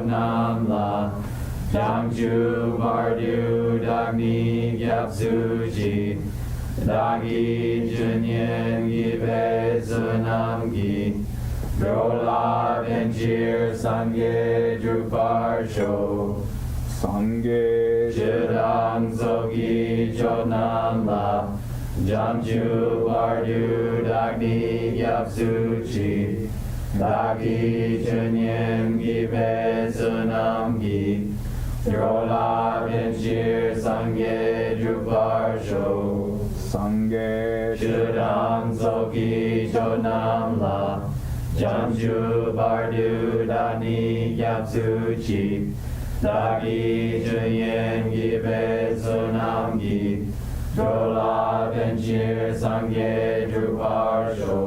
nam la. Jiangju bardu dagni gyapsuji. Dagi junyen gibe zunam gi. Rola benjir sangye drupar sho. Sangye Chidang zogi jonam la. Jamju bardu dagni gyapsuchi. Dagi junyen gibe zunam gi. Rola benjir sangye drupar sho. Sangye Chidang zogi jonam la. Jamju bardu dagni gyapsuchi. Dagi junyen gibe zunam gi. Drola benjir sangye drupar sho.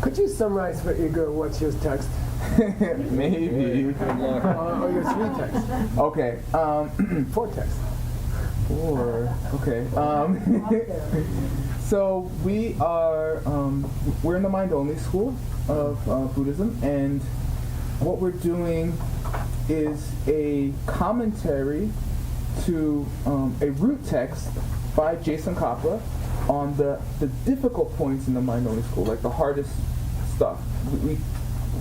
Could you summarize for Igor what's your text? Maybe. Or your three texts? Okay. Four texts. Four. Okay. So we are we're in the mind only school of Buddhism, and what we're doing is a commentary to a root text by Jason Kappa on the difficult points in the mind only school, like the hardest stuff.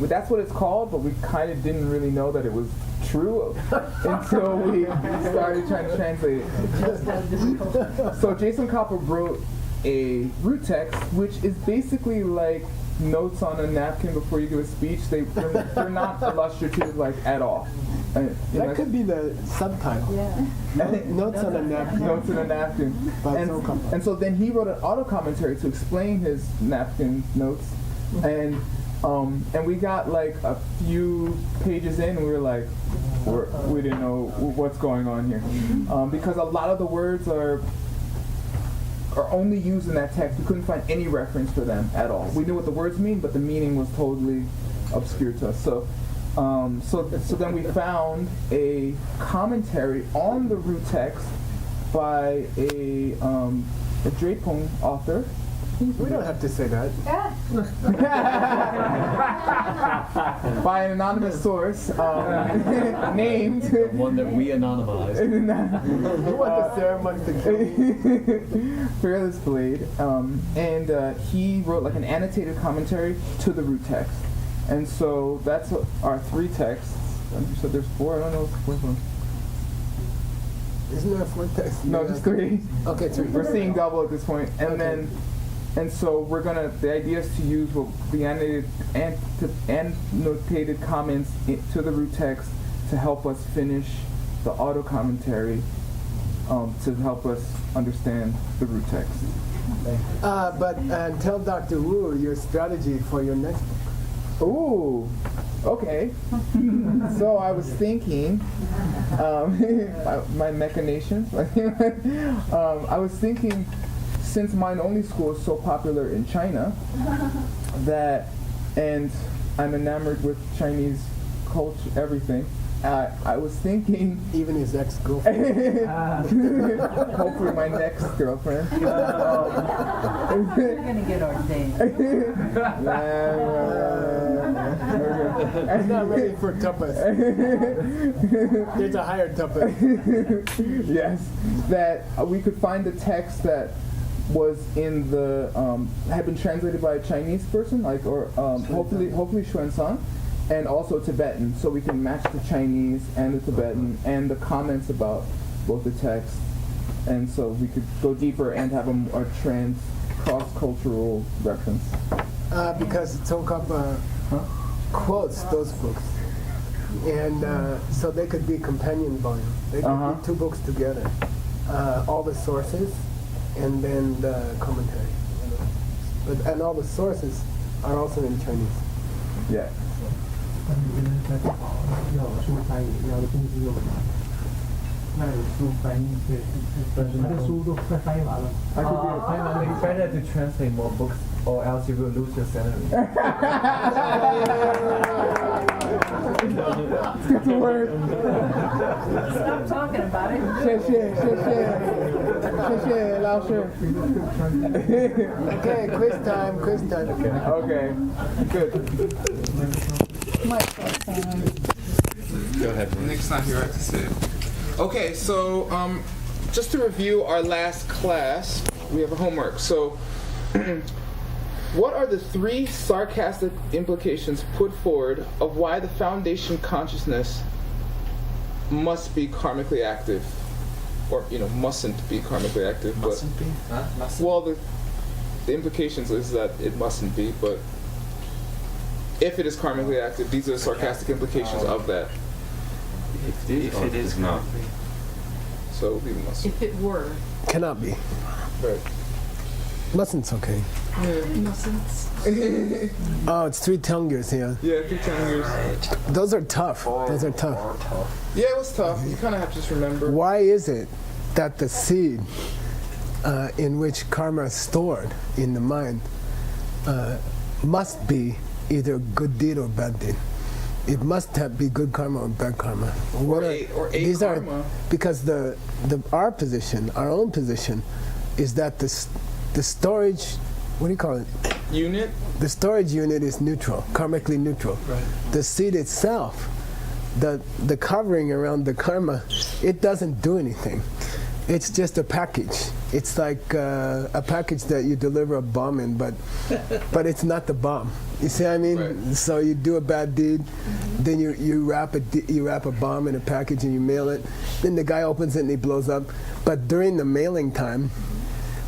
That's what it's called, but we kind of didn't really know that it was true until we started trying to translate it. So Jason Kappa wrote a root text, which is basically like notes on a napkin before you give a speech. They're not illustrative like at all. That could be the subtitle. Yeah. Notes on a napkin. Notes on a napkin. And so then he wrote an auto commentary to explain his napkin notes, and we got like a few pages in, and we were like, we didn't know what's going on here, because a lot of the words are only used in that text. We couldn't find any reference for them at all. We knew what the words mean, but the meaning was totally obscure to us. So then we found a commentary on the root text by a Drepung author. We don't have to say that. By an anonymous source named one that we anonymized. You want the ceremony to kill Fearless Blade, and he wrote like an annotated commentary to the root text, and so that's our three texts. So there's four. I don't know what's the fourth one. Isn't there four texts? No, just three. Okay, three. We're seeing double at this point, and and so we're gonna. The idea is to use the annotated comments to the root text to help us finish the auto commentary, to help us understand the root text. But tell Dr. Wu your strategy for your next book. Ooh, okay. So I was thinking, my machinations. I was thinking, since Mind Only School is so popular in China, and I'm enamored with Chinese culture, everything. I was thinking, even his ex-girlfriend. Hopefully my next girlfriend. You're gonna get ordained. I'm not ready for tapas. There's a higher tapas. Yes, that we could find the text that was in the had been translated by a Chinese person, like hopefully Xuanzang, and also Tibetan, so we can match the Chinese and the Tibetan and the comments about both the texts, and so we could go deeper and have a cross-cultural reference. Because Tsongkhapa quotes those books, and so they could be companion volumes. They could be two books together, all the sources, and then the commentary. And all the sources are also in Chinese. Yeah. 要书翻译，要中资用。那有书翻译，对，他的书都快翻译完了。It's better to translate more books, or else you will lose your salary. Good word. Stop talking about it. 谢谢。谢谢老师。 Okay, quiz time. Okay, good. Go ahead. Nick's not here, I have to say it. Okay, so just to review our last class, we have a homework. So, what are the 3 sarcastic implications put forward of why the foundation consciousness must be karmically active? Or, mustn't be karmically active. Mustn't be? Mustn't? Well, the implications is that it mustn't be, but if it is karmically active, these are the sarcastic implications of that. If it is not. So it would be mustn't. If it were. Cannot be. Right. Mustn't's okay. Mustn't. Oh, it's 3 tongue years here. Yeah, 3 years. Those are tough. Yeah, it was tough. You kind of have to just remember. Why is it that the seed in which karma is stored in the mind must be either good deed or bad deed? It must be good karma or bad karma. Or a these karma. are because our position, our own position, is that the storage, what do you call it? Unit? The storage unit is neutral, karmically neutral. Right. The seed itself, the covering around the karma, it doesn't do anything. It's just a package. It's like a package that you deliver a bomb in, but it's not the bomb. You see what I mean? Right. So you do a bad deed, then you wrap a bomb in a package and you mail it. Then the guy opens it and he blows up. But during the mailing time,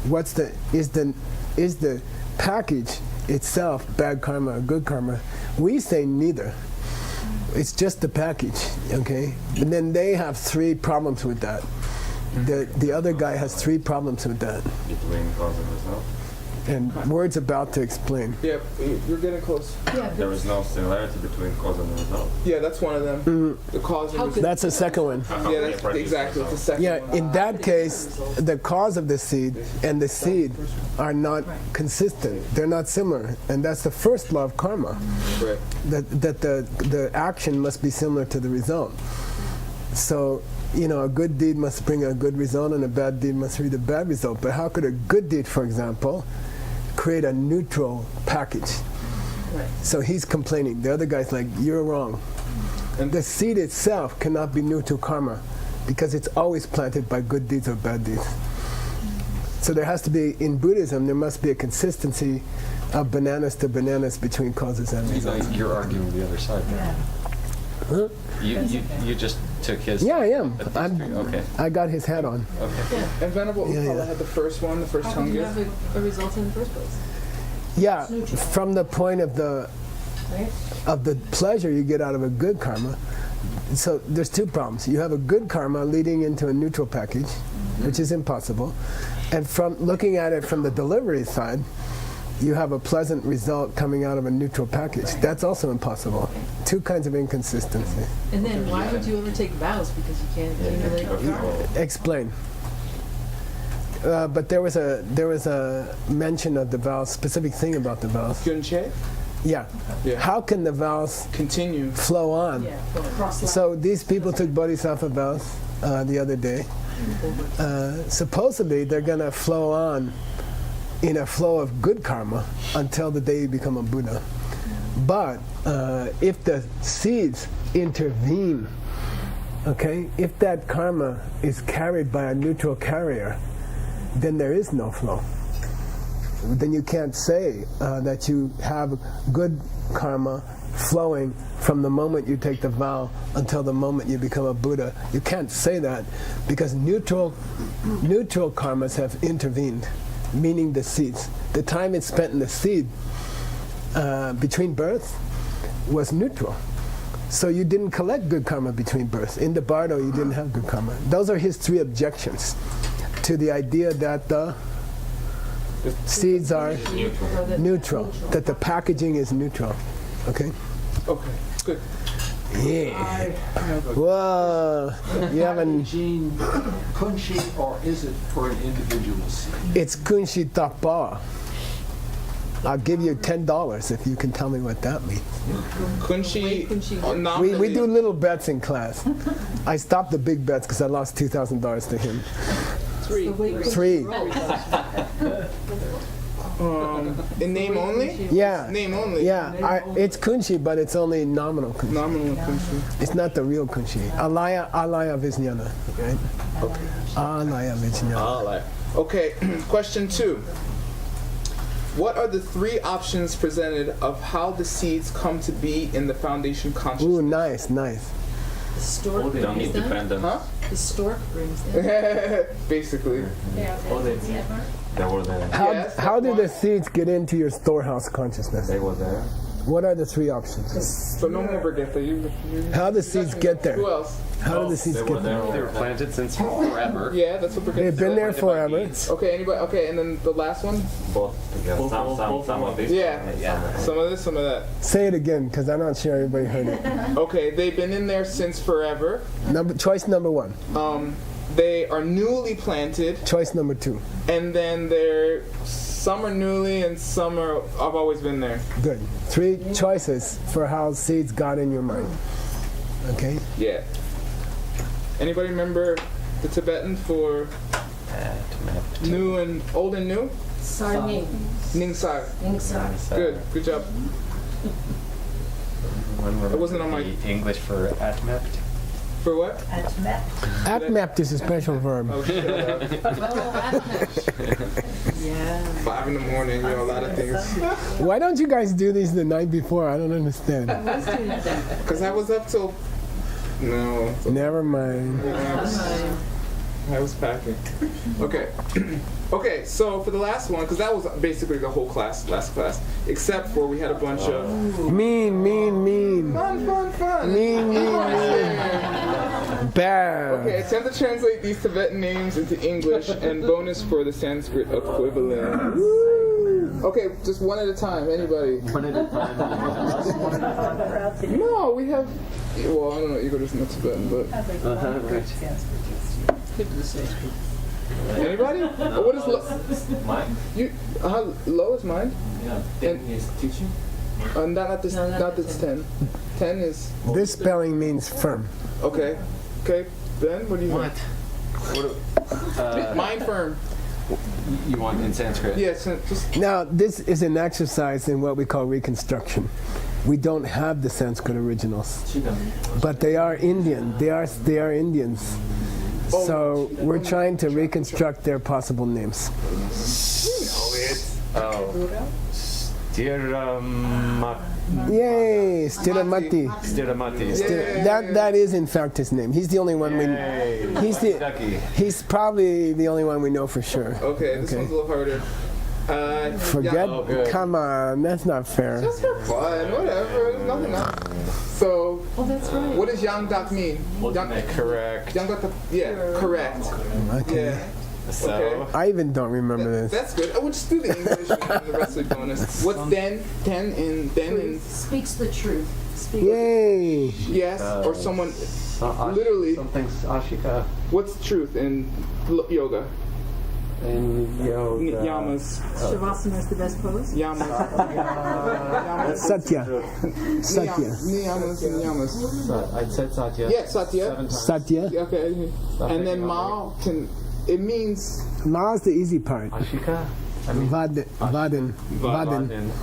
is the package itself bad karma or good karma? We say neither. It's just the package, okay? And then they have 3 problems with that. The other guy has 3 problems with that. Between cause and result. And Word's about to explain. Yeah, you're getting close. Yeah, There is no similarity between cause and result. Yeah, that's one of them. The cause and How result. could- That's the second one. Yeah, that's exactly. It's the second Yeah, one. in that case, the cause of the seed and the seed are not consistent. They're not similar. And that's the first law of karma, Right. that the action must be similar to the result. So, a good deed must bring a good result and a bad deed must bring a bad result. But how could a good deed, for example, create a neutral package? Right. So he's complaining. The other guy's like, you're wrong. And the seed itself cannot be neutral karma because it's always planted by good deeds or bad deeds. So there has to be, in Buddhism, there must be a consistency of bananas to bananas between causes and results. You're arguing the other side. Yeah. Huh? You just took his. Yeah, I am. Okay. I got his hat on. Okay. Yeah. And Venerable Yeah, Upala yeah. had the first one, the first How come you Tungus. have a result in the first place? Yeah, from the point of the Right? pleasure you get out of a good karma. So there's 2 problems. You have a good karma leading into a neutral package, which is impossible. And from looking at it from the delivery side, you have a pleasant result coming out of a neutral package. That's also impossible. 2 kinds of inconsistency. And then why would you ever take vows? Because you can't accumulate karma. Explain. But there was a mention of the vows, specific thing about the vows. Gyunche? Yeah. Yeah. How can the vows Continue. flow on? Yeah, from across line. So these people took bodhisattva vows the other day. Supposedly they're going to flow on in a flow of good karma until the day you become a Buddha. But if the seeds intervene, okay, if that karma is carried by a neutral carrier, then there is no flow. Then you can't say that you have good karma flowing from the moment you take the vow until the moment you become a Buddha. You can't say that because neutral karmas have intervened, meaning the seeds. The time it's spent in the seed between births was neutral. So you didn't collect good karma between births. In the bardo, you didn't have good karma. Those are his 3 objections to the idea that the seeds are neutral, that the packaging is neutral. Okay? Okay, good. Yeah. Whoa. You haven't. Gene kunshi, or is it for an individual seed? It's kunshi tapa. I'll give you $10 if you can tell me what that means. Kunshi. Kunshi. Nominally. We do little bets in class. I stopped the big bets because I lost $2,000 to him. The way Three. In name only? Yeah. Name only. Yeah, it's kunshi, but it's only nominal kunshi. Nominal kunshi. It's not the real kunshi. Alaya Vijnana, right? Okay. Alaya Vijnana. Okay, question 2. What are the 3 options presented of how the seeds come to be in the foundation consciousness? Ooh, nice. The stork Don't brings need them. dependence. Huh? The stork brings them. Basically. They were there. Yes, How that's do one. the seeds get into your storehouse consciousness? They were there. What are the 3 options? So no more Brigitte. You How do seeds get there? Who else? How do the seeds They get were there? there. They were planted since forever. Yeah, that's what Brigitte They've been said. there forever. Okay, anybody? Okay, and then the last one? Both together. Some of these. Yeah. Some of this, some of that. Say it again, because I'm not sure everybody heard it. Okay, they've been in there since forever. Choice number 1. They are newly planted, Choice number 2. and then some are newly and some are. I've always been there. Good. 3 choices for how seeds got in your mind. Okay? Yeah. Anybody remember the Tibetan for new and old and new? Sarning. Ningsar. Inside. Good job. It wasn't on my. English for atmapt. For what? Atmapt is a special verb. Oh, shut up. Yeah. 5 in the morning, a lot of things. Why don't you guys do these the night before? I don't understand. Because I was up till. No. Never mind. I was packing. Okay. Okay, so for the last one, because that was basically the whole last class, except for we had a bunch of Mean. fun. Mean. Bad. Okay, attempt to translate these Tibetan names into English and bonus for the Sanskrit equivalent. Okay, just one at a time. Anybody? One at a time. No, we have. Well, I don't know. Igor doesn't know Tibetan, but anybody? What is Mine? you? Low is mine. Yeah. And He's teaching. not this. Not this 10. 10 is This spelling means firm. okay. Okay, Ben, what do you What? think? Mind firm. You want in Sanskrit? Yes, just Now, this is an exercise in what we call reconstruction. We don't have the Sanskrit originals, but they are Indian. They are Indians. So we're trying to reconstruct their possible names. Oh. Yay, Stiramati. Stiramati. That is in fact his name. He's the only one we. He's probably the only one we know for sure. okay. This one's a little harder. Forget. Oh, good. Come on, that's not fair. Just for fun, whatever. There's nothing else. So, Oh, that's right. what does yang dak mean? Correct. Yang dak, yeah, correct. Okay. Yeah. So. Okay. I even don't remember this. That's good. I would just do the English and the rest of the bonus. What's den? Ten in Speaks the truth. Speak. Yay! yes, or someone literally. Something's ashika What's truth in yoga? and yoga. Yamas. Shavasana is the best pose. Yamas. Satya. Satya. Niyamas and yamas. I said Satya. Yeah, satya. 7 times. Satya. Okay. And then ma it means Ma is the easy part. Ashika. Vaden.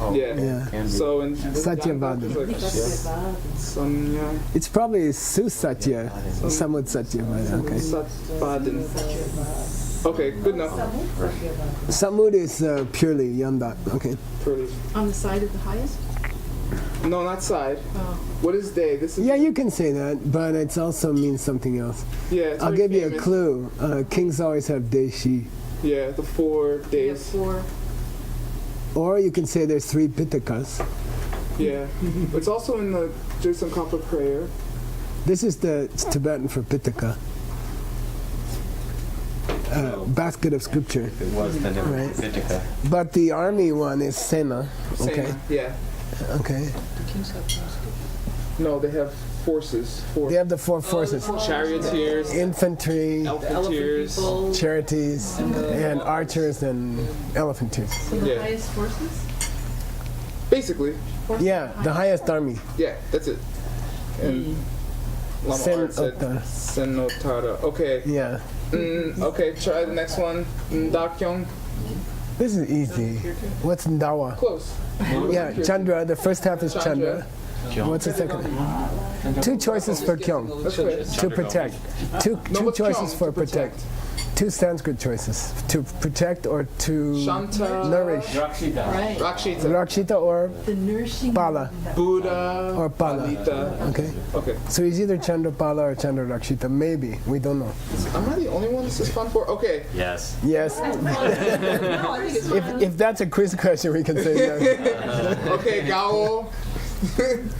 Oh, yeah. Yeah. can be. So in Satya Yang dak is Vaden. like Sanya It's probably Susatya. Samud Satya. Okay. Sat Baden. Okay, good enough. Samud is purely Yandat. Okay. Pretty. On the side of the highest? No, not side. What is day? This is Yeah, you can say that, but it also means something else. yeah. It's I'll very give you a famous. clue. Kings always have Deshi. Yeah, the 4 days. For Or you can say there's 3 Pitakas. Yeah, it's also in the Jason Kappa prayer. This is the Tibetan for Pitaka. Basket of scripture. It was the name Right. of Vitika. But the army one is Sena. Okay. Same, yeah. Okay. No, they have forces. They have the 4 forces. Charioteers, Infantry, elephanters. people. charities, and archers and elephanteers. So the Yeah. highest forces? Basically, Yeah, the highest army. yeah, that's it. And Lama Art said Senotara. Senotara. Okay, Yeah. Okay, try the next one. Dakyong. This is easy. What's Ndawa? Close. Yeah, Chandra. The first half is Chandra. What's the second? Two choices for Kyung. That's good. To protect. Two what's choices Kyung? for To protect. Two Sanskrit choices. To protect or to Shanta. nourish. Right. Rakshita. Rakshita or The nourishing. Pala. Buddha. Or Pala. Anita. Okay. Okay. So he's either Chandra Pala or Chandra Rakshita. Maybe. We don't know. Am I the only one this is fun for? Okay. Yes. Yes. No, I think it's fun. If that's a quiz question, we can say yes. Okay, Gao.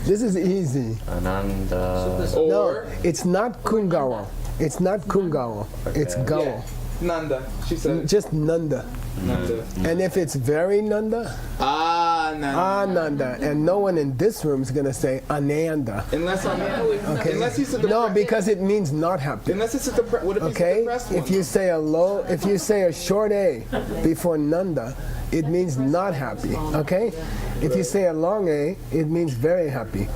This is easy. Ananda. No, Or it's not Kungawa. It's not Kungawa. It's Gawa. Yeah. Nanda. She said Just Nanda. Nanda. And if it's very Nanda, Nanda. Ananda. And no one in this room is going to say Ananda. Unless I'm Okay. unless he's a No, because it means not happy. unless it's a what if he's a Okay? depressed one? If you say a short A before Nanda, it means not happy. Okay? If you say a long A, it means very happy.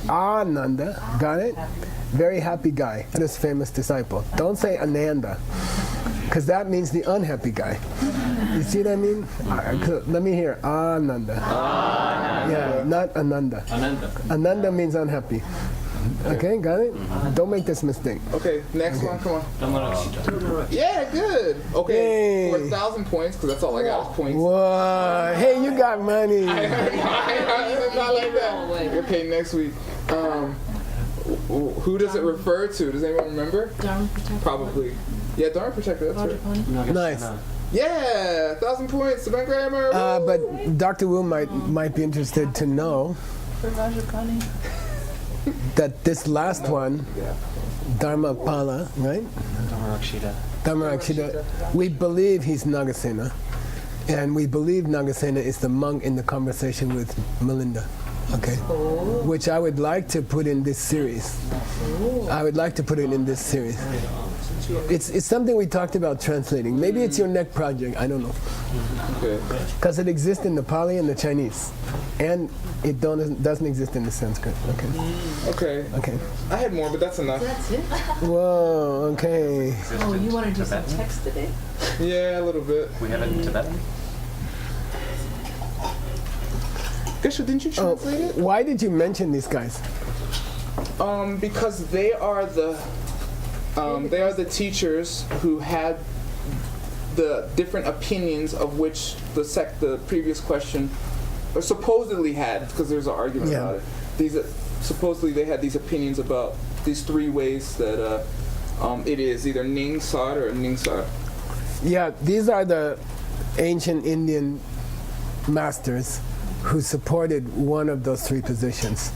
Ananda, got it? Very happy guy, this famous disciple. Don't say Ananda, because that means the unhappy guy. You see what I mean? Let me hear. Ananda. Yeah, not Ananda. Ananda means unhappy. Okay, got it? Don't make this mistake. Okay, next one, come on. Yeah, good. Okay, Yay. for 1,000 points, because that's all I got is points. Whoa, hey, you got money. Not like that. You're paid next week. Who does it refer to? Does anyone remember? Dharma Protector. Probably. Yeah, Dharma Protector, that's right. Rajapani. Nice. Yeah, 1,000 points. Savannah Grammar. But Dr. Wu might be interested to know For Rajapani. that this last one, Dharma Pala, right? Dharma Rakshita, we believe he's Nagasena. And we believe Nagasena is the monk in the conversation with Melinda. Okay? Which I would like to put in this series. I would like to put it in this series. It's something we talked about translating. Maybe it's your next project, I don't know. Okay. Because it exists in the Pali and the Chinese. And it doesn't exist in the Sanskrit. Okay. Okay. Okay. I had more, but that's enough. That's it? Whoa, okay. Oh, you want to do some text today? Yeah, a little bit. We have it in Tibetan? Geshe, didn't you Oh, translate it? why did you mention these guys? Because they are the teachers who had the different opinions of which the previous question, or supposedly had, because there's an argument Yeah. about it. Supposedly they had these opinions about these three ways that it is either Ning Sar or Ning Sar. Yeah, these are the ancient Indian masters who supported one of those three positions.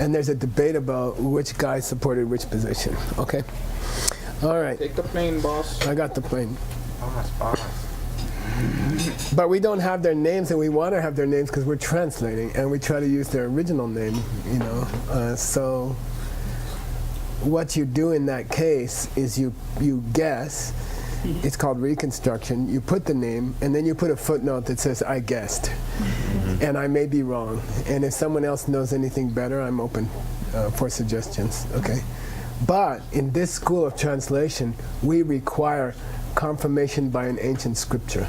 And there's a debate about which guy supported which position. Okay? All right. Take the plane, boss. I got the plane. But we don't have their names, and we want to have their names because we're translating, and we try to use their original name, you know. So what you do in that case is you guess. It's called reconstruction. You put the name, and then you put a footnote that says, I guessed. And I may be wrong. And if someone else knows anything better, I'm open for suggestions, okay? But in this school of translation, we require confirmation by an ancient scripture.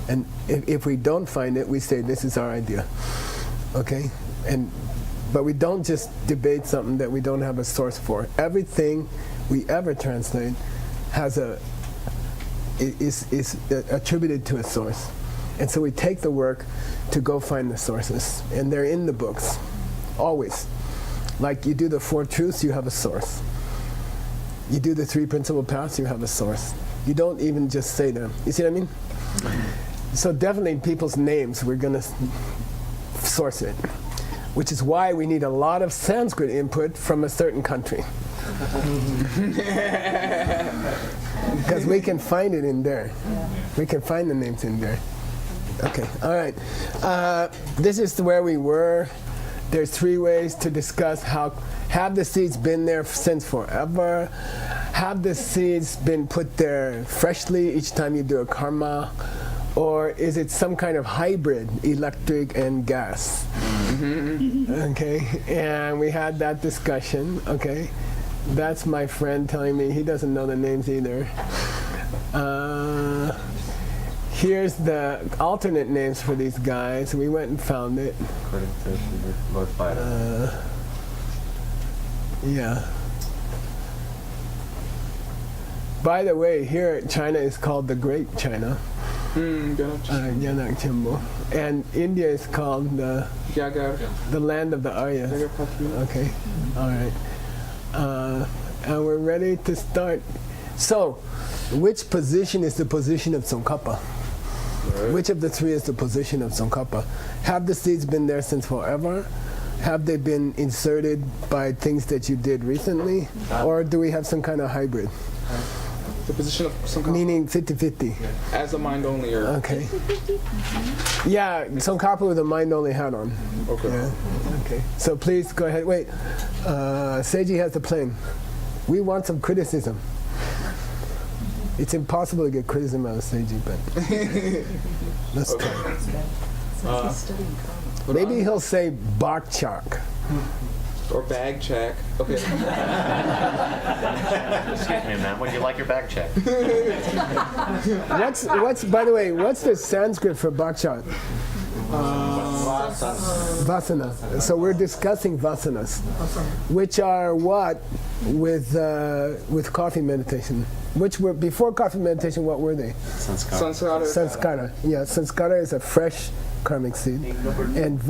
And if we don't find it, we say, this is our idea, okay? But we don't just debate something that we don't have a source for. Everything we ever translate is attributed to a source. And so we take the work to go find the sources. And they're in the books, always. Like you do the Four Truths, you have a source. You do the Three Principal Paths, you have a source. You don't even just say them. You see what I mean? So definitely people's names, we're going to source it. Which is why we need a lot of Sanskrit input from a certain country. Because we can find it in there. We can find the names in there. Okay, all right. This is where we were. There's three ways to discuss how, have the seeds been there since forever? Have the seeds been put there freshly each time you do a karma? Or is it some kind of hybrid, electric and gas? Okay, and we had that discussion, okay? That's my friend telling me he doesn't know the names either. Here's the alternate names for these guys. We went and found it. According to Lord Byron. Yeah. By the way, here China is called the Great China. Yanak Chimbo. And India is called the land of the Aryas. Okay. All right. And we're ready to start. So, which position is the position of Tsongkhapa? Right. Which of the three is the position of Tsongkhapa? Have the seeds been there since forever? Have they been inserted by things that you did recently? Or do we have some kind of hybrid? The position of Tsongkhapa. Meaning 50-50. As a mind only or okay. Yeah, Tsongkhapa with a mind only hat on. Okay. Yeah. Okay. So please go ahead. Wait. Seiji has the plane. We want some criticism. It's impossible to get criticism out of Seiji, but let's try. Maybe he'll say Bakchak. Or bag check. Okay. Excuse me, ma'am. Would you like your bag check? What's by the way, what's the Sanskrit for Bakchak? Vasana. So we're discussing vasanas, which are what with coffee meditation. Which were before coffee meditation? What were they? Sanskara. Yeah, sanskara is a fresh karmic seed, and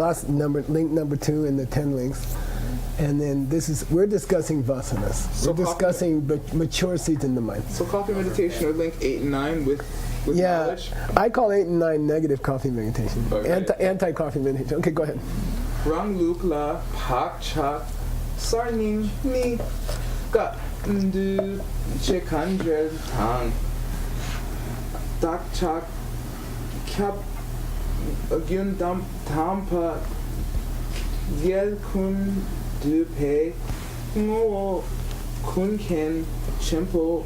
link number 2 in the 10 links. And then we're discussing vasanas. So we're discussing mature seeds in the mind. So coffee meditation are link 8 and 9 with knowledge? I call 8 and 9 negative coffee meditation. Okay. Anti-coffee meditation. Okay, go ahead. Rang luk la pak chak sarning ni ka ndu che kanjel tang dak chak kyap gyun dam tampa yel kun du pe ngo kun ken chempo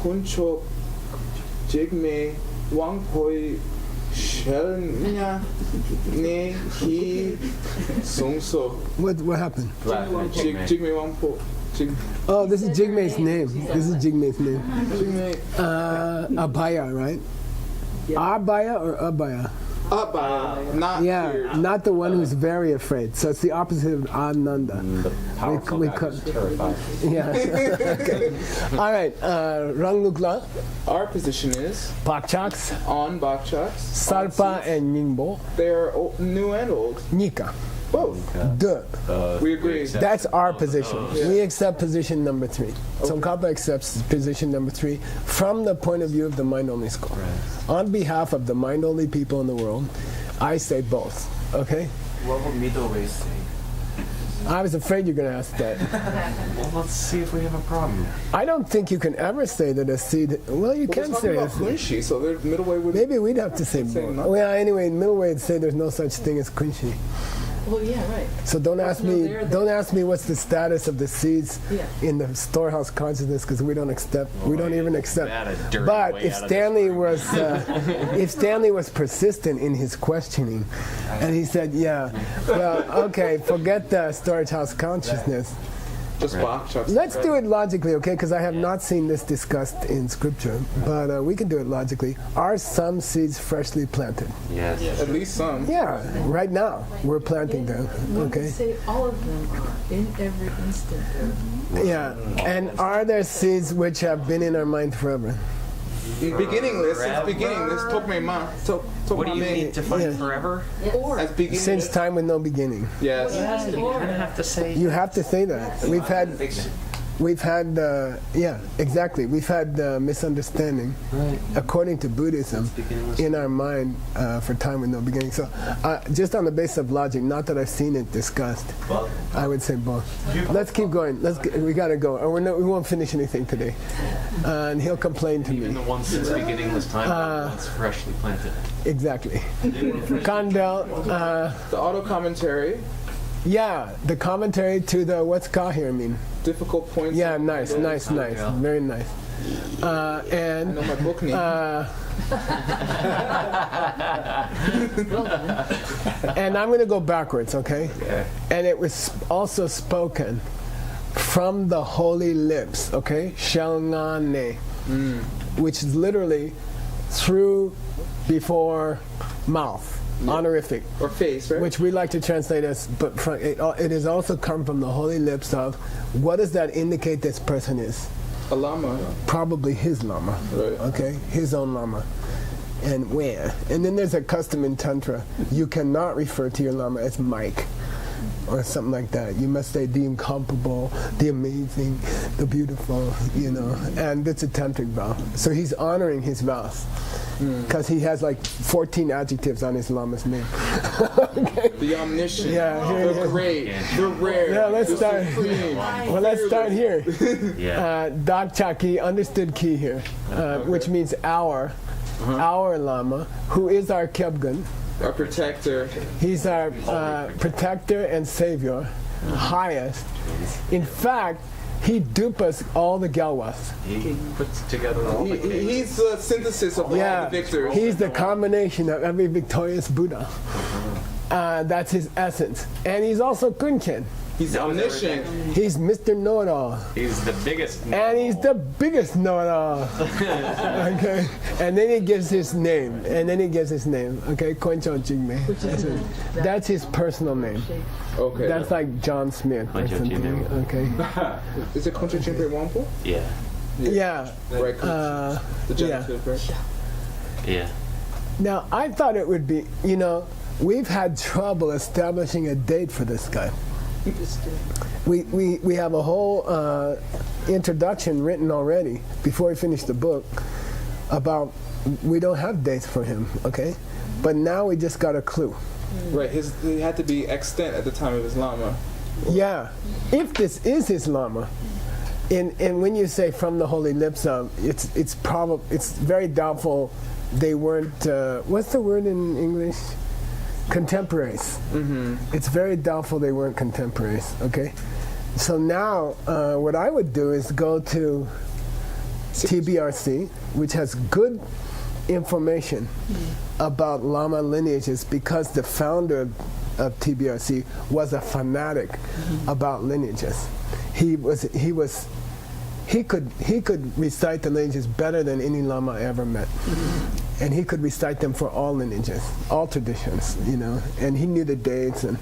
kun chok jigme wang poi shelnya ne hi songso. What happened? Jigme wang po. Oh, this is Jigme's name. This is Jigme's name. Jigme. Abhaya, right? Yeah. Abhaya or Abhaya? Abhaya, not here. Not the one who's very afraid. So it's the opposite of Ananda. The powerful guy who's terrified. Yeah. Okay. All right. Ranglukla. Our position is Bakchaks. on bakchaks. Sarpa and Ningbo. They are new and old. Nika. Both. Duh. We agree. That's our position. We accept position number 3. Tsongkhapa accepts position number 3 from the point of view of the mind-only school. Right. On behalf of the mind-only people in the world, I say both. Okay? What would middle way say? I was afraid you're going to ask that. Well, let's see if we have a problem. I don't think you can ever say that a seed. Well, you can say about it. kunshi, so their middle way would. Maybe we'd have to say both. no. Well, anyway, middle way would say there's no such thing as kunshi. Well, yeah, right. So don't ask No, me. they're Don't ask me what's the status of the seeds Yeah. in the storehouse consciousness, because we don't accept. We don't even accept. But if if Stanley was persistent in his questioning, and he said, "Yeah, well, okay, forget the storage house consciousness. Just bakchaks. Let's do it logically, okay? Because I have not seen this discussed in scripture, but we can do it logically. Are some seeds freshly planted? Yes. At least some. Yeah, right now we're planting them. One Okay. could say all of them are in every instant. Yeah, and are there seeds which have been in our mind forever? Beginningless. It's beginningless. Tokme ma. What do you mean define Yeah. forever? Or As beginningless. Since time with no beginning. Yes. You kind of have to say. You have to say that. We've had, yeah, exactly. We've had misunderstanding, according to Buddhism, in our mind for time with no beginning. So, just on the basis of logic, not that I've seen it discussed, I would say both. Let's keep going. We gotta go, or we won't finish anything today. And he'll complain to Even me. the ones since beginningless time, the ones freshly planted. Exactly. Kandel, The auto commentary. yeah, the commentary to the what's kahir mean? Difficult points. Yeah, nice, very nice. I And know my book name. and I'm going to go backwards, okay? And it was also spoken from the holy lips, okay? Shalngane. which is literally through, before, mouth, honorific, Or face, right? which we like to translate as, but it has also come from the holy lips of, what does that indicate this person is? A lama. Probably his lama, Right. okay, his own lama. And where? And then there's a custom in Tantra. You cannot refer to your lama as Mike or something like that. You must say the incomparable, the amazing, the beautiful, you know. And it's a tantric vow. So he's honoring his vows because he has like 14 adjectives on his lama's name. Okay. The omniscient. Yeah, here The it is. great. The rare. Yeah, let's the start. supreme. Well, let's start here. Yeah. Dakcha ki, understood ki here, which means our lama, who is our Kyabgun. Our protector. He's our protector and savior, highest. In fact, he dupas all the Galwas. He puts together all the cakes. He's the synthesis of all the victors. He's the combination of every victorious Buddha. That's his essence. And he's also Kunken. He's omniscient. He's Mr. Know-it-all. He's the biggest. And he's the biggest know-it-all. Okay? And then he gives his name. Okay? Koincho Jigme. That's his personal name. Okay. That's like John Smith or Koincho something. Jigme. Okay? Is it Contra Chimpe Wampo? Yeah. Yeah. Right. The genitive, right? Yeah. Now, I thought it would be, you know, we've had trouble establishing a date for this guy. We have a whole introduction written already before we finish the book about we don't have dates for him, okay? But now we just got a clue. Right. He had to be extant at the time of his lama. Yeah, if this is his lama, and when you say from the holy lips of, it's very doubtful they weren't. What's the word in English? Contemporaries. It's very doubtful they weren't contemporaries. Okay, so now what I would do is go to TBRC, which has good information about Lama lineages, because the founder of TBRC was a fanatic about lineages. He could recite the lineages better than any Lama I ever met. And he could recite them for all lineages, all traditions, you know, and he knew the dates. And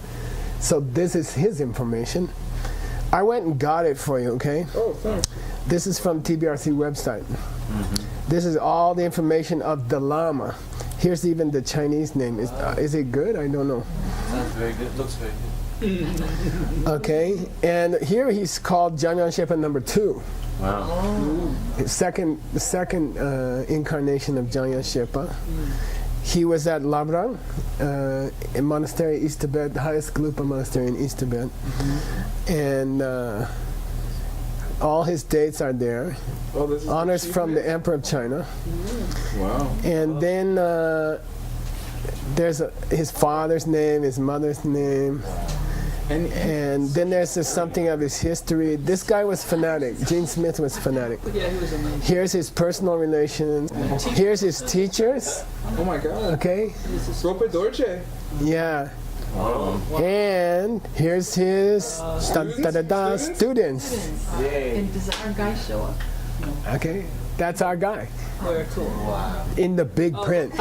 so this is his information. I went and got it for you, okay? Oh, thanks. This is from TBRC website. This is all the information of the Lama. Here's even the Chinese name. Is it good? I don't know. Sounds very good. Looks very good. Okay, and here he's called Janyan Shepa number 2. Wow. The second incarnation of Janyan Shepa. He was at Labrang, a monastery in East Tibet, the highest Gelugpa monastery in East Tibet. And all his dates are there. Oh, this is Honors from the Emperor of China. Wow. And then there's his father's name, his mother's name. And then there's just something of his history. This guy was fanatic. Gene Smith was fanatic. Yeah, he was amazing. Here's his personal relations. Here's his teachers. Oh my God. Okay? Rope Dorje. Yeah. Wow. And here's his students. And does our guy show up? Okay? That's our guy. Very cool. Wow. In the big print.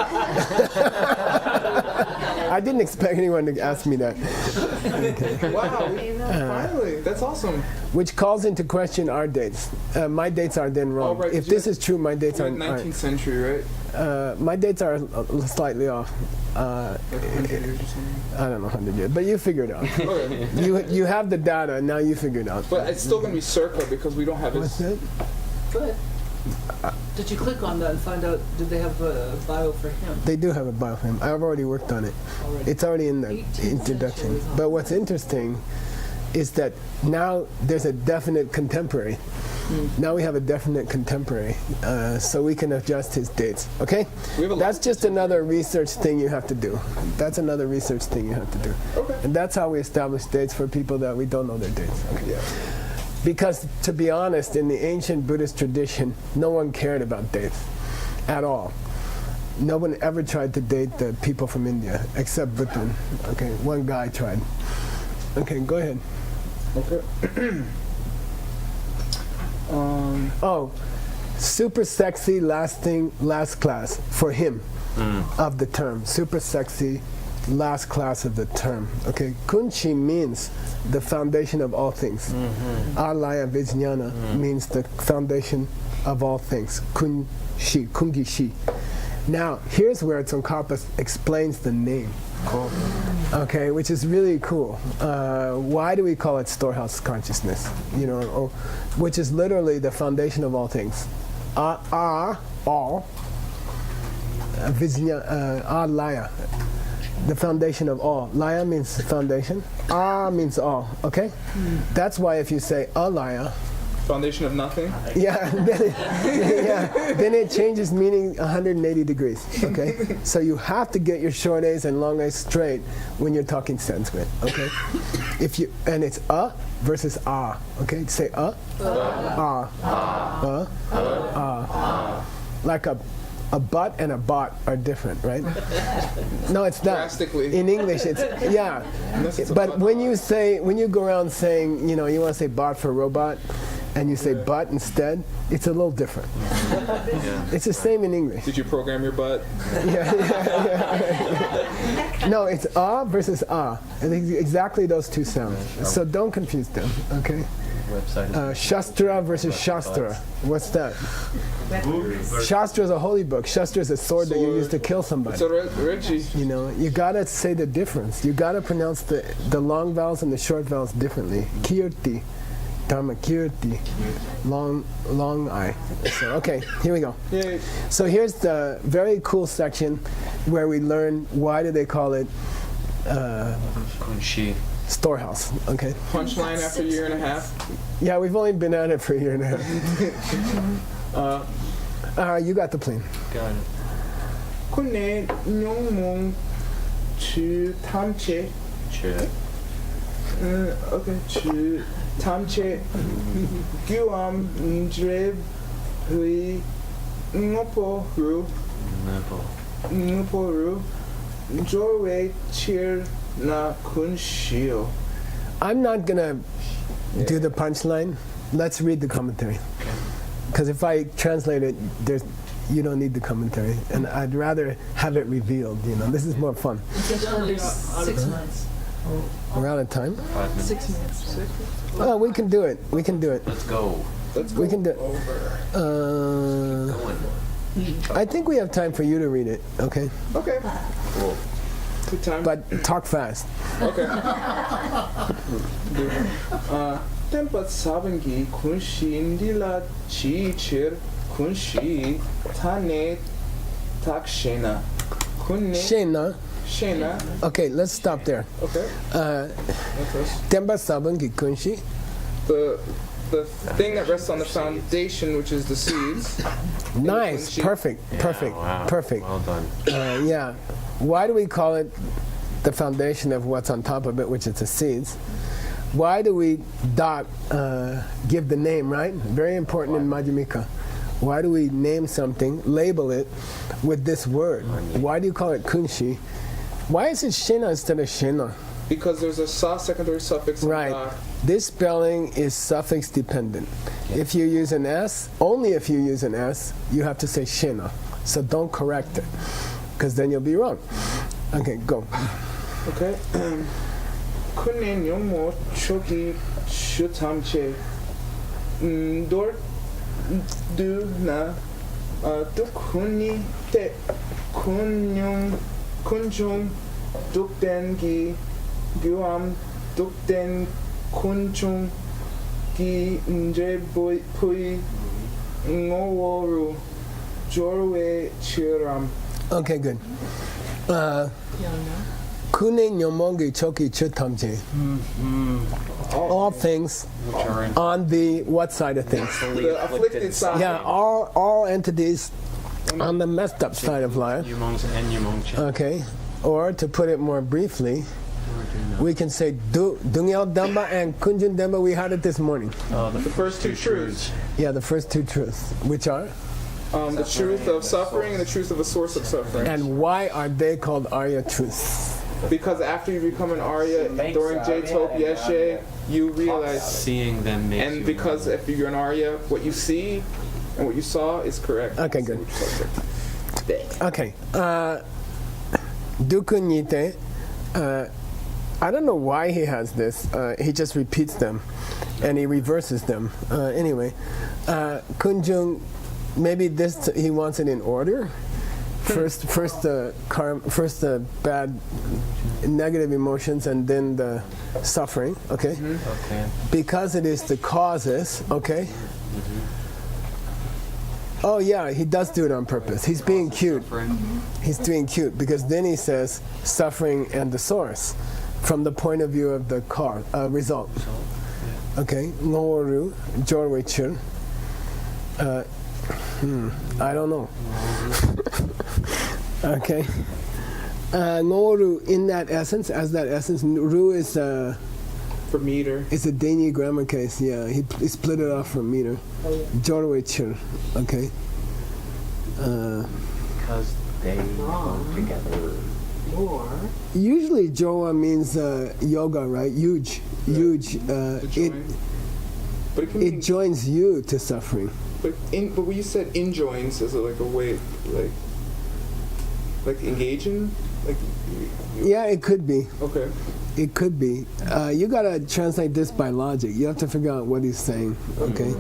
I didn't expect anyone to ask me that. Wow. Finally. That's awesome. Which calls into question our dates. My dates are then wrong. Oh, right, If 'cause you this is true, my dates You're are in 19th century, right? my dates are slightly off. Like 100 years or something. I don't know 100 years, but you figure it out. Okay. you have the data, now you figure it out. But it's still going to be circa because we don't have What's his... that? Good. Did you click on that and find out, did they have a bio for him They do have a biofilm. I've already worked on it. already? It's already in the 18th introduction. century is on But what's interesting is that now there's a definite contemporary. Now we have a definite contemporary, so we can adjust his dates. Okay? We have a lot That's just another research thing you have to do. That's another research thing you have to do. Okay. And that's how we establish dates for people that we don't know their dates. Okay? Yeah. Because, to be honest, in the ancient Buddhist tradition, no one cared about dates at all. No one ever tried to date the people from India, except Buddhism. Okay, one guy tried. Okay, go ahead. Okay. Oh, super sexy last class for him of the term. Super sexy last class of the term. Okay, kunshi means the foundation of all things. Alaya vijnana means the foundation of all things. Kunshi, kungishi. Now, here's where Tsongkhapa explains the name. Okay, which is really cool. Why do we call it storehouse consciousness? You know, which is literally the foundation of all things. All. Laya, the foundation of all. Laya means foundation. Means all. Okay, that's why if you say alaya, Foundation of nothing. Then it changes meaning 180 degrees. Okay, so you have to get your short A's and long A's straight when you're talking Sanskrit. Okay, and it's versus Okay, say like a butt and a bot are different, right? No, it's not. Drastically. In English, it's But when you go around saying, you want to say bot for robot, and you say butt instead, it's a little different. It's the same in English. Did you program your butt? No, it's versus and exactly those two sounds. So don't confuse them, okay? Shastra versus Shastra. What's that? Shastra is a holy book. Shastra is a sword that you use to kill somebody. So Reggie. You gotta say the difference. You gotta pronounce the long vowels and the short vowels differently. Kirti, Dharma Kirti, long I. So okay, here we go. Yay. So here's the very cool section where we learn why do they call it Kunshi. storehouse. Okay. Punchline after a year and a half. Yeah, we've only been at it for a year and a half. You got the plane. Got it. Kune nyongmong chu tamche. Check. Okay. Chu tamche. Guam ndreb hui ngopo ru. Ngopo ru. Jorwe chir na kunshio. I'm not gonna do the punchline. Let's read the commentary. Because if I translate it, you don't need the commentary, and I'd rather have it revealed. This is more fun. It's under 6 months. We're out of time. 5 minutes. 6 minutes. Oh, we can do it. We can do it. Let's go. We can do it. Going. I think we have time for you to read it. Okay. Okay. Cool. Good time. But talk fast. Okay. Tempat sabangi kunshi indila chi chir kunshi tane takshena. Shena. Shena. Okay, let's stop there. Okay. Temba sabangi kunshi. The thing that rests on the foundation, which is the seeds. Nice. Perfect. Perfect. Wow. Perfect. Well done. Yeah. Why do we call it the foundation of what's on top of it, which is the seeds? Why do we give the name, right? Very important in Madhyamika. Why do we name something, label it with this word? Why do you call it kunshi? Why is it shena instead of shena? Because there's a sa secondary suffix. Right. This spelling is suffix dependent. If you use an S, only if you use an S, you have to say shena. So don't correct it, because then you'll be wrong. Okay, go. Okay. Kunne nyomo choki shutamche dor du na du kuni te kunjung dukden gi guam dukden kunjung gi nje pui ngoworu jorwe chiram. Okay, good. Kune nyomongi choki chutamche. All things on the what side of things? The afflicted side. Yeah, all entities on the messed up side of life. Okay, or to put it more briefly, we can say Dungyal Damba and Kunjun Damba. We had it this morning. The first two truths. Yeah, the first two truths, which are? The truth of suffering and the truth of a source of suffering. And why are they called Arya truths? Because after you become an Arya, during J-Top Yeshe, you realize. Seeing them makes And you because know. if you're an Arya, what you see and what you saw is correct. Okay, good. Okay. Dukunite. I don't know why he has this. He just repeats them, and he reverses them. Anyway, Kunjung, maybe this he wants it in order. First the bad, negative emotions, and then the suffering. Okay. Okay. Because it is the causes. Okay. Oh yeah, he does do it on purpose. He's being cute. He's being cute because then he says suffering and the source, from the point of view of the result. Okay, Ngoru, Jorwechur. I don't know. Okay. Ngoru in that essence, as that essence, Ru is For meter. it's a Dani grammar case, yeah. He split it off from meter. Jorwechur, okay. Because they go together. Or Usually Joa means yoga, right? Huge. But it can mean, It joins you to suffering. but when you said enjoins, is it like a way, like engaging? Like, Yeah, it could be. okay. It could be. You gotta translate this by logic. You have to figure out what he's saying, okay?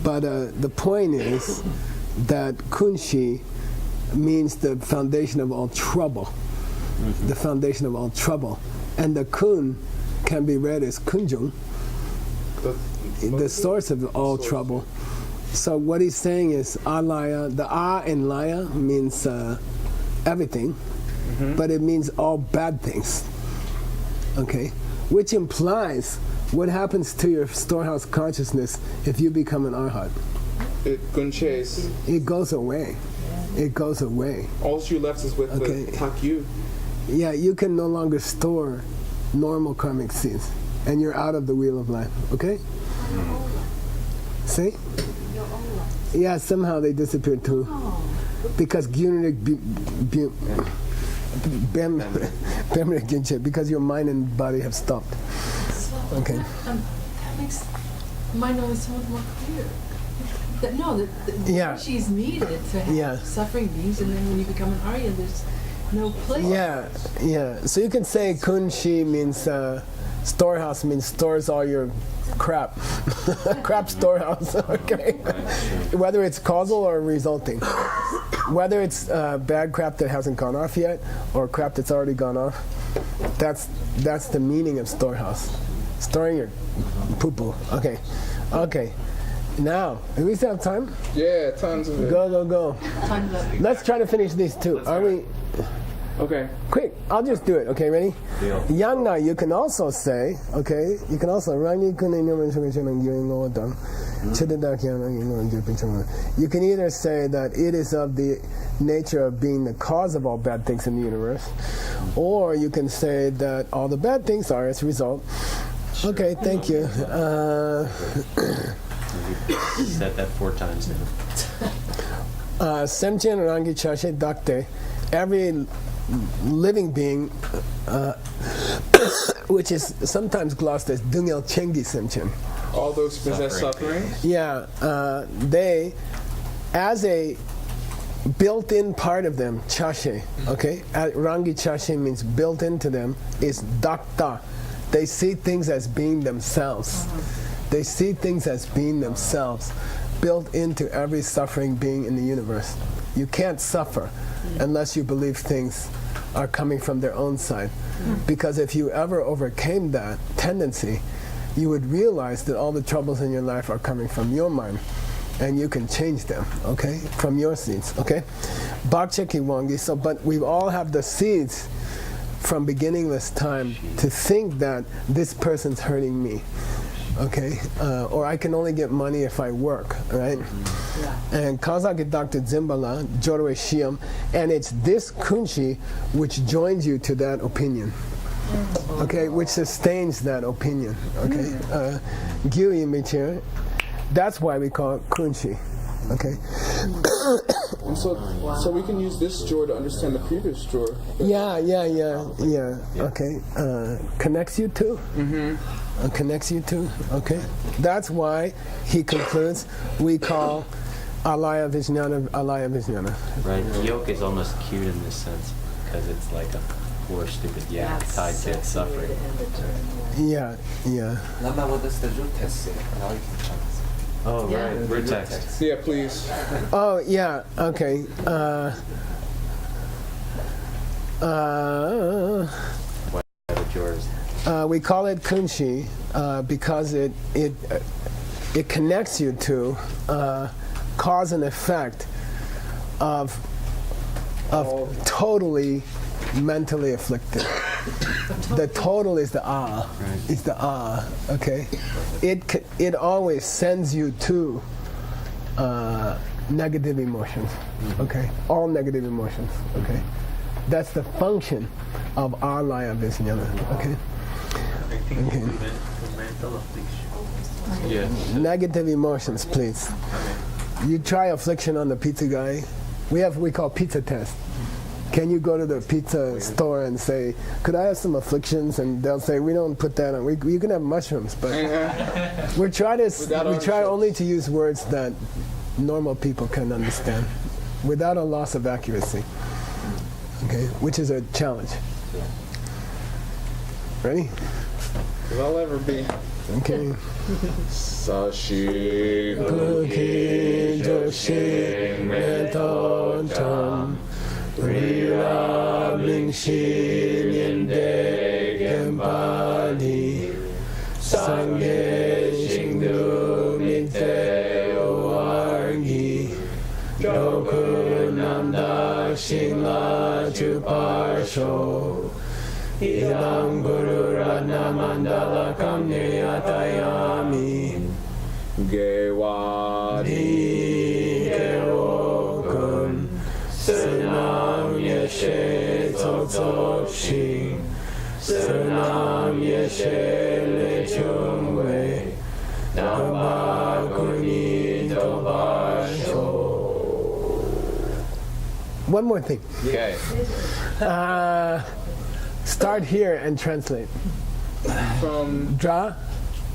But the point is that kunshi means the foundation of all trouble. The foundation of all trouble. And the kun can be read as kunjung, the source of all trouble. So what he's saying is alaya, the a in laya means everything, but it means all bad things. Okay? Which implies what happens to your storehouse consciousness if you become an arhat? It gunches. It goes away. It goes away. All you left is with Okay. the takyu. Yeah, you can no longer store normal karmic seeds, and you're out of the wheel of life. Okay? See? Yeah, somehow they disappeared too. Because because your mind and body have stopped. Okay. that makes my knowledge so much more clear. That Yeah. she's needed to have Yeah. suffering beings, and then when you become an Arya, there's no place. Yeah. So you can say kunshi means storehouse means stores all your crap. Crap storehouse. Okay. Whether it's causal or resulting. Whether it's bad crap that hasn't gone off yet or crap that's already gone off, that's the meaning of storehouse. Storing your poo-poo. Okay. Now, do we still have time? Yeah, tons of it. Go. Time's up. Let's try to finish these two. Are we? Okay. Quick, I'll just do it. Okay, ready? Deal. Yangna, you can also say, okay, you can also, you can either say that it is of the nature of being the cause of all bad things in the universe, or you can say that all the bad things are its result. Okay, thank you. You said that 4 times now. Semchen Rangi Chashe Dakte, every living being, which is sometimes glossed as Dungel Chengi Semchen. All those possess suffering. Yeah, they, as a built-in part of them, chashe, okay? Rangi chashe means built into them, is dakta. They see things as being themselves. They see things as being themselves, built into every suffering being in the universe. You can't suffer unless you believe things are coming from their own side. Because if you ever overcame that tendency, you would realize that all the troubles in your life are coming from your mind, and you can change them, okay? From your seeds, okay? Bakcheki Wangi, so, but we all have the seeds from beginningless time to think that this person's hurting me. Okay, or I can only get money if I work, right? And Kazaki Dr. Zimbala, Jorwe Shiam, and it's this kunshi which joins you to that opinion. Okay, which sustains that opinion. Okay, Gyui Michir, that's why we call it kunshi. Okay. And so we can use this drawer to understand the previous drawer. Yeah. Okay, connects you to. Connects you to. Okay, that's why he concludes we call Alaya Vijnana, Alaya Vijnana. Right. Yoke is almost cute in this sense because it's like a poor stupid yak tied to its suffering. Yeah. Lama, what does the root test say? Now you can translate. Oh, Yeah. right. Root text. Yeah, please. Oh, yeah, okay. Why would yours? We call it kunshi because it connects you to cause and effect of totally mentally afflicted. The total is the Right. is the okay? It always sends you to negative emotions, okay? All negative emotions, okay? That's the function of alaya vijnana, okay? Yeah. Negative emotions, please. You try affliction on the pizza guy. We call pizza test. Can you go to the pizza store and say, could I have some afflictions? And they'll say, we don't put that on. You can have mushrooms, but we try only to use words that normal people can understand without a loss of accuracy, okay? Which is a challenge. Ready? If I'll ever be. Okay. Sashi Kuki Joshi Meto Cham Rira Mingshi Nyende Gempadi Sangye Shingdu Mite Oargi Joku Nanda Shingla Chuparsho Idam Guru Ratna Mandala Kamni Atayami Gewadi Kewokun Sunam Yeshe Tsotsopshi Sunam Yeshe Lechungwe Namba Kuni Tobasho. One more thing. Okay. Start here and translate. from Dra,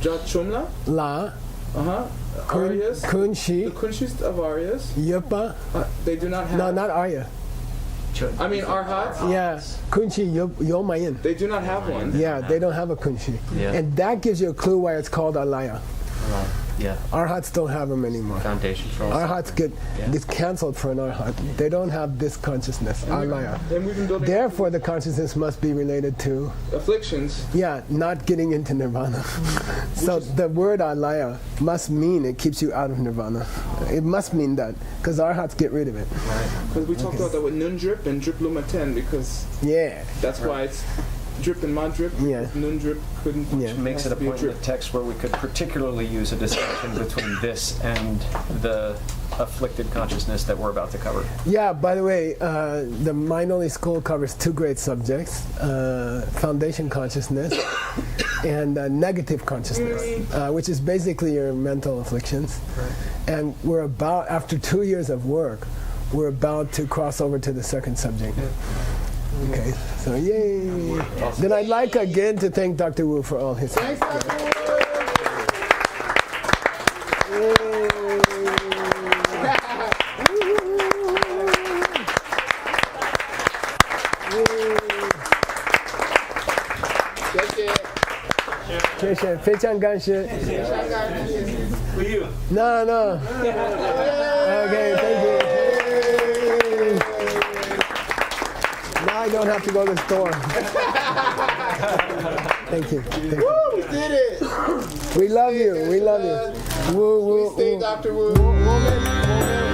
Jachumla. La, Aryas. The Kunshi, Kunshis of Aryas. Yupa. They do not have. No, not Arya. I mean Arhats. Yeah, Kunshi Yomayin. They do not have one. Yeah, they don't have a Kunshi. Yeah. And that gives you a clue why it's called Alaya. Yeah. Arhats don't have them anymore. Foundation for all. Arhats get cancelled for an Arhat. They don't have this consciousness, Alaya. And we've been building Therefore, the consciousness must be related to, afflictions. not getting into nirvana. So the word alaya must mean it keeps you out of nirvana. It must mean that, because Arhats get rid of it. Because we talked about that with Nun Drip and Drip Lumaten, because Yeah. that's why it's Drip and Madrip. Yeah. Nun Drip couldn't. Yeah. Which makes it a point in the text where we could particularly use a distinction between this and the afflicted consciousness that we're about to cover. Yeah, by the way, the Mind-Only School covers two great subjects, foundation consciousness and negative consciousness, which is basically your mental afflictions. And we're about, after 2 years of work, we're about to cross over to the second subject. Okay, so yay! Then I'd like again to thank Dr. Wu for all his. Thanks, Dr. Wu!谢谢，非常感谢。No, no. Okay, thank you. Now I don't have to go to the store. Thank you. Thank you. We did it! We love you. We love you. Woo, woo, Stay, woo. Dr. Wu. Woman.